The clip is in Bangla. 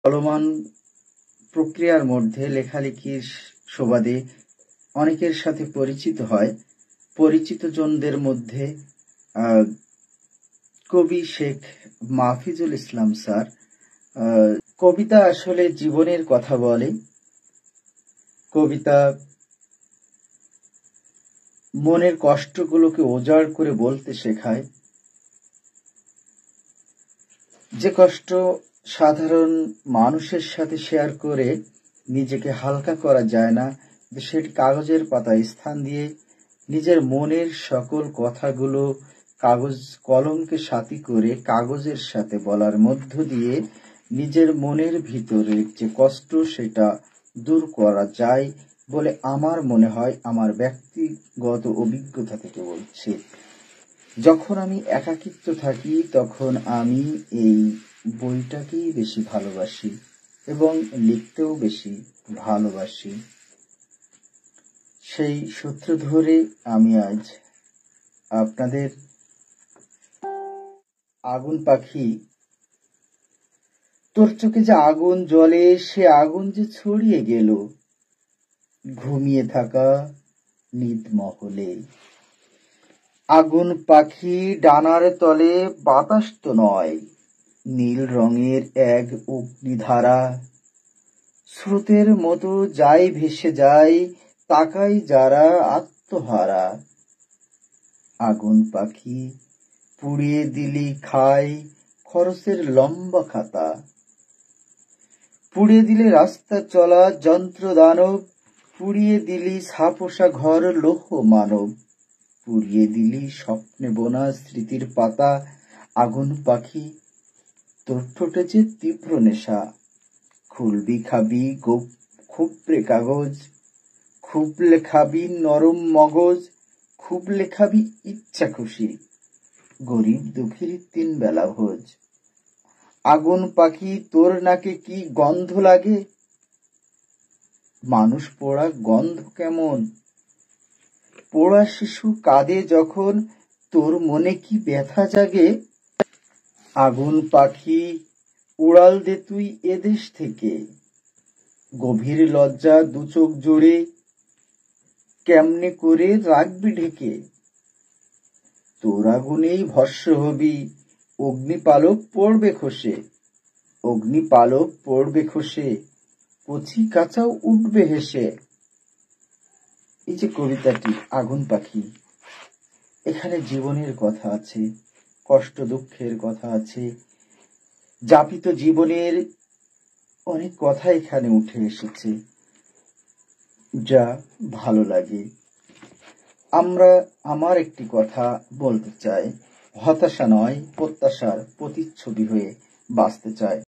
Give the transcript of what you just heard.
চলমান প্রক্রিয়ার মধ্যে লেখালেখির সুবাদে অনেকের সাথে পরিচিত হয়। পরিচিত জনদের মধ্যে কবি শেখ মাহফুজুল ইসলাম স্যার। কবিতা আসলে জীবনের কথা বলে। কবিতা মনের কষ্টগুলোকে উজাড় করে বলতে শেখায়। যে কষ্ট সাধারণ মানুষের সাথে শেয়ার করে নিজেকে হালকা করা যায় না, সেটি কাগজের পাতায় স্থান দিয়ে নিজের মনের সকল কথাগুলো কাগজ কলমকে সাথী করে কাগজের সাথে বলার মধ্য দিয়ে নিজের মনের ভিতরের যে কষ্ট সেটা দূর করা যায় বলে আমার মনে হয়। আমার ব্যক্তিগত অভিজ্ঞতা থেকে বলছি। যখন আমি একাকিত্ব থাকি তখন আমি এই বইটাকেই বেশি ভালোবাসি এবং লিখতেও বেশি ভালোবাসি। সেই সূত্র ধরে আমি আজ আপনাদের আগুন পাখি, তোর চোখে যে আগুন জ্বলে সে আগুন যে ছড়িয়ে গেল ঘুমিয়ে থাকা নিদ মহলে। আগুন পাখি ডানার তলে বাতাস তো নয়, নীল রঙের এক অগ্নিধারা, স্রোতের মতো যাই ভেসে যায় তাকাই যারা আত্মহারা। আগুন পাখি পুড়িয়ে দিলি খায় খরচের লম্বা খাতা, পুড়িয়ে দিলে রাস্তা চলা যন্ত্র দানব, পুড়িয়ে দিলি ছাপোষা ঘর লোহ মানব, পুড়িয়ে দিলি স্বপ্নে বোনা স্মৃতির পাতা। আগুন পাখি তোর ঠোঁটে যে তীব্র নেশা, খুলবি খাবি খুবরে কাগজ, খুবলে খাবি নরম মগজ, খুবলে খাবি ইচ্ছা খুশি, গরিব দুঃখীর 3 বেলা ভোজ। আগুন পাখি তোর নাকে কি গন্ধ লাগে, মানুষ পোড়া গন্ধ কেমন, পোড়া শিশু কাঁদে যখন তোর মনে কি ব্যথা জাগে। আগুন পাখি উড়াল দে তুই এদেশ থেকে, গভীর লজ্জা 2 চোখ জোড়ে কেমনে করে রাখবি ঢেকে। তোর আগুনেই ভস্ম হবি, অগ্নিপালক পড়বে খসে, অগ্নিপালক পড়বে খসে, কচি কাঁচাও উঠবে হেসে। এই যে কবিতাটি আগুন পাখি, এখানে জীবনের কথা আছে, কষ্ট দুঃখের কথা আছে, যাপিত জীবনের অনেক কথা এখানে উঠে এসেছে, যা ভালো লাগে। আমার একটি কথা বলতে চাই, হতাশা নয় প্রত্যাশার প্রতিচ্ছবি হয়ে বাঁচতে চাই।